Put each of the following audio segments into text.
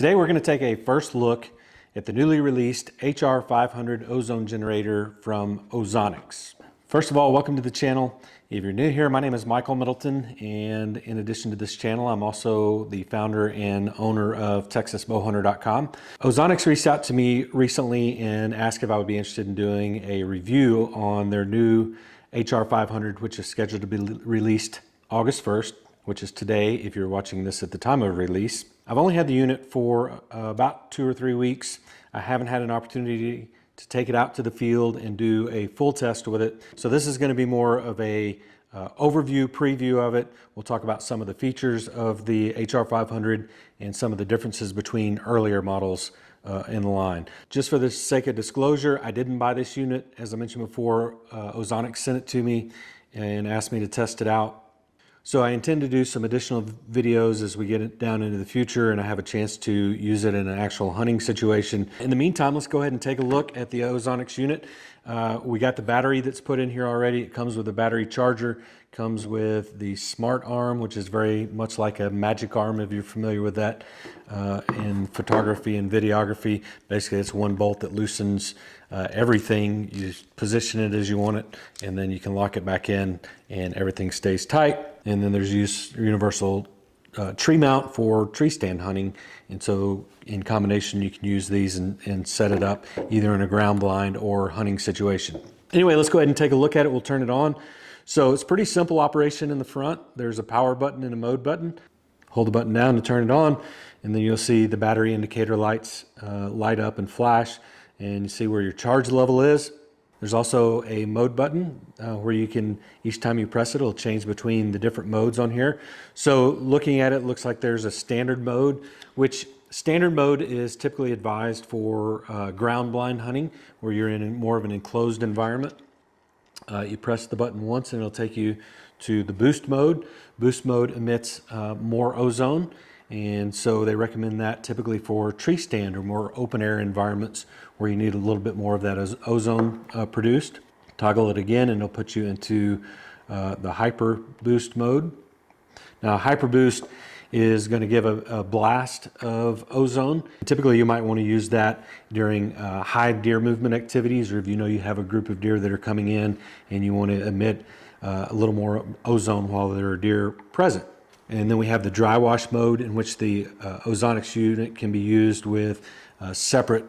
Today we're going to take a first look at the newly released HR500 ozone generator from Ozonics. First of all, welcome to the channel. If you're new here, my name is Michael Middleton, and in addition to this channel, I'm also the founder and owner of TexasBowhunter.com. Ozonics reached out to me recently and asked if I would be interested in doing a review on their new HR500, which is scheduled to be released August 1st, which is today if you're watching this at the time of release. I've only had the unit for about 2 or 3 weeks. I haven't had an opportunity to take it out to the field and do a full test with it. So this is going to be more of a overview, preview of it. We'll talk about some of the features of the HR500 and some of the differences between earlier models in the line. Just for the sake of disclosure, I didn't buy this unit. As I mentioned before, Ozonics sent it to me and asked me to test it out. So I intend to do some additional videos as we get it down into the future and I have a chance to use it in an actual hunting situation. In the meantime, let's go ahead and take a look at the Ozonics unit. We got the battery that's put in here already. It comes with a battery charger, comes with the smart arm, which is very much like a magic arm if you're familiar with that in photography and videography. Basically, it's one bolt that loosens everything. You position it as you want it, and then you can lock it back in and everything stays tight. And then there's universal tree mount for tree stand hunting. And so in combination, you can use these and set it up either in a ground blind or hunting situation. Anyway, let's go ahead and take a look at it. We'll turn it on. So it's pretty simple operation in the front. There's a power button and a mode button. Hold the button down to turn it on, and then you'll see the battery indicator lights light up and flash, and you see where your charge level is. There's also a mode button where you can, each time you press it, it'll change between the different modes on here. So looking at it, looks like there's a standard mode, which standard mode is typically advised for ground blind hunting, where you're in more of an enclosed environment. You press the button once and it'll take you to the boost mode. Boost mode emits more ozone, and so they recommend that typically for tree stand or more open air environments where you need a little bit more of that ozone produced. Toggle it again and it'll put you into the hyper boost mode. Now hyper boost is going to give a blast of ozone. Typically you might want to use that during high deer movement activities, or if you know you have a group of deer that are coming in and you want to emit a little more ozone while there are deer present. And then we have the dry wash mode, in which the Ozonics unit can be used with separate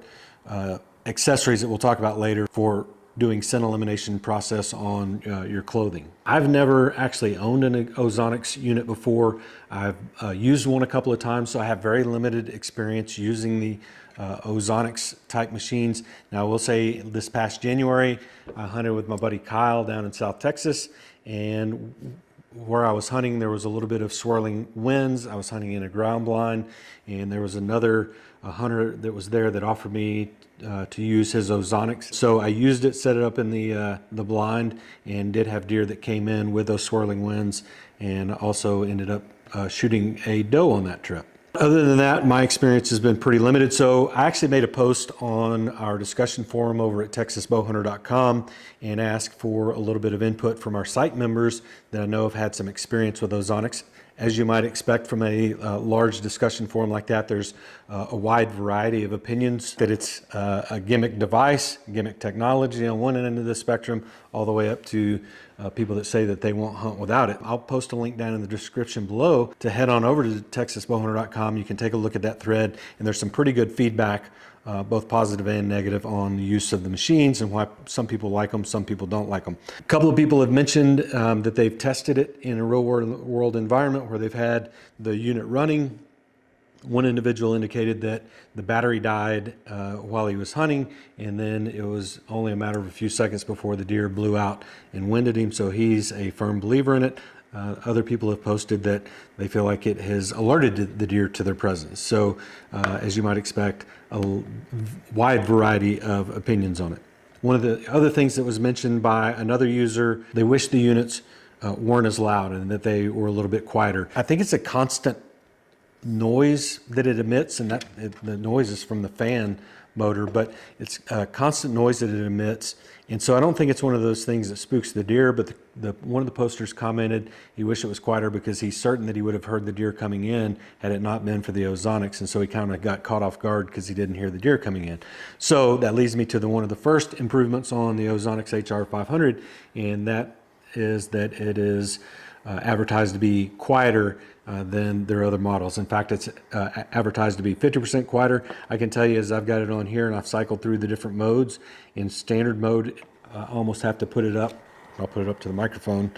accessories that we'll talk about later for doing scent elimination process on your clothing. I've never actually owned an Ozonics unit before. I've used one a couple of times, so I have very limited experience using the Ozonics type machines. Now I will say this past January, I hunted with my buddy Kyle down in South Texas, and where I was hunting, there was a little bit of swirling winds. I was hunting in a ground blind, and there was another hunter that was there that offered me to use his Ozonics. So I used it, set it up in the blind, and did have deer that came in with those swirling winds, and also ended up shooting a doe on that trip. Other than that, my experience has been pretty limited. So I actually made a post on our discussion forum over at TexasBowhunter.com and asked for a little bit of input from our site members that I know have had some experience with Ozonics. As you might expect from a large discussion forum like that, there's a wide variety of opinions that it's a gimmick device, gimmick technology on one end of the spectrum, all the way up to people that say that they won't hunt without it. I'll post a link down in the description below to head on over to TexasBowhunter.com. You can take a look at that thread, and there's some pretty good feedback, both positive and negative, on the use of the machines and why some people like them, some people don't like them. A couple of people have mentioned that they've tested it in a real world environment where they've had the unit running. One individual indicated that the battery died while he was hunting, and then it was only a matter of a few seconds before the deer blew out and winded him, so he's a firm believer in it. Other people have posted that they feel like it has alerted the deer to their presence. So as you might expect, a wide variety of opinions on it. One of the other things that was mentioned by another user, they wish the units weren't as loud and that they were a little bit quieter. I think it's a constant noise that it emits, and the noise is from the fan motor, but it's a constant noise that it emits. And so I don't think it's one of those things that spooks the deer, but one of the posters commented he wished it was quieter because he's certain that he would have heard the deer coming in had it not been for the Ozonics, and so he kind of got caught off guard because he didn't hear the deer coming in. So that leads me to one of the first improvements on the Ozonics HR500, and that is that it is advertised to be quieter than their other models. In fact, it's advertised to be 50% quieter. I can tell you, as I've got it on here and I've cycled through the different modes, in standard mode, I almost have to put it up. I'll put it up to the microphone.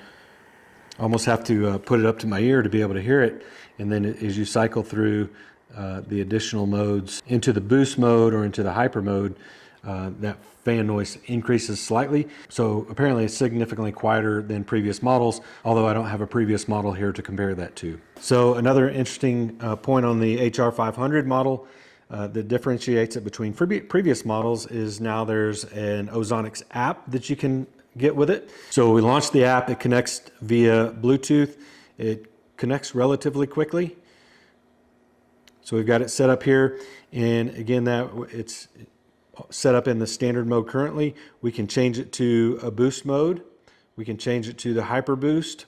I almost have to put it up to my ear to be able to hear it. And then as you cycle through the additional modes into the boost mode or into the hyper mode, that fan noise increases slightly. So apparently it's significantly quieter than previous models, although I don't have a previous model here to compare that to. So another interesting point on the HR500 model that differentiates it between previous models is now there's an Ozonics app that you can get with it. So we launched the app. It connects via Bluetooth. It connects relatively quickly. So we've got it set up here, and again, that it's set up in the standard mode currently. We can change it to a boost mode. We can change it to the hyper boost.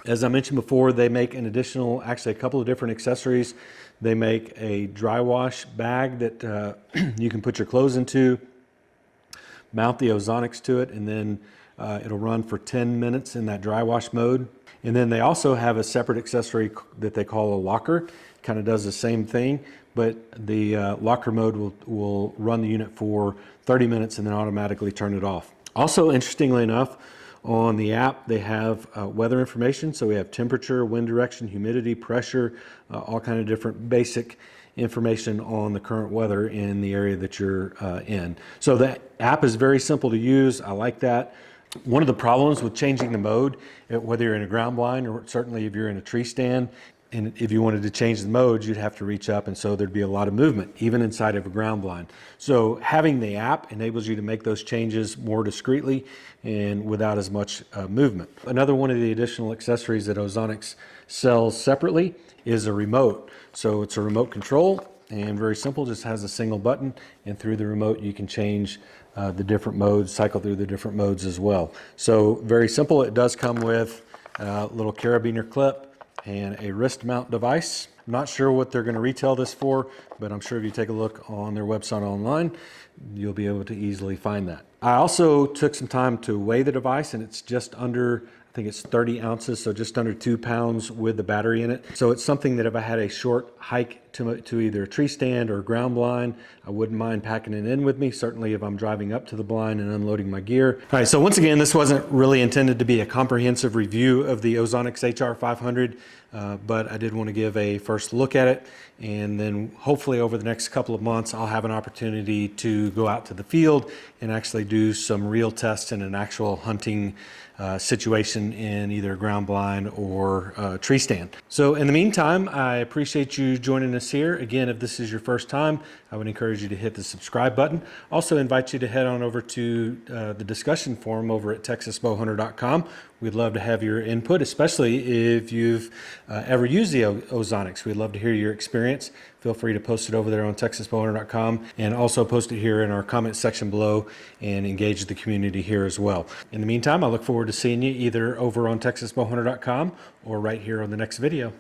As I mentioned before, they make an additional, actually a couple of different accessories. They make a dry wash bag that you can put your clothes into, mount the Ozonics to it, and then it'll run for 10 minutes in that dry wash mode. And then they also have a separate accessory that they call a locker. Kind of does the same thing, but the locker mode will run the unit for 30 minutes and then automatically turn it off. Also, interestingly enough, on the app they have weather information. So we have temperature, wind direction, humidity, pressure, all kind of different basic information on the current weather in the area that you're in. So the app is very simple to use. I like that. One of the problems with changing the mode, whether you're in a ground blind or certainly if you're in a tree stand, and if you wanted to change the modes, you'd have to reach up, and so there'd be a lot of movement, even inside of a ground blind. So having the app enables you to make those changes more discreetly and without as much movement. Another one of the additional accessories that Ozonics sells separately is a remote. So it's a remote control, and very simple, just has a single button, and through the remote you can change the different modes, cycle through the different modes as well. So very simple. It does come with a little carabiner clip and a wrist mount device. I'm not sure what they're going to retail this for, but I'm sure if you take a look on their website online, you'll be able to easily find that. I also took some time to weigh the device, and it's just under, I think it's 30 ounces, so just under 2 pounds with the battery in it. So it's something that if I had a short hike to either a tree stand or a ground blind, I wouldn't mind packing it in with me, certainly if I'm driving up to the blind and unloading my gear. All right, so once again, this wasn't really intended to be a comprehensive review of the Ozonics HR500, but I did want to give a first look at it, and then hopefully over the next couple of months, I'll have an opportunity to go out to the field and actually do some real tests in an actual hunting situation in either a ground blind or a tree stand. So in the meantime, I appreciate you joining us here. Again, if this is your first time, I would encourage you to hit the subscribe button. Also invite you to head on over to the discussion forum over at texasbowhunter.com. We'd love to have your input, especially if you've ever used the Ozonics. We'd love to hear your experience. Feel free to post it over there on texasbowhunter.com, and also post it here in our comment section below and engage the community here as well. In the meantime, I look forward to seeing you either over on texasbowhunter.com or right here on the next video.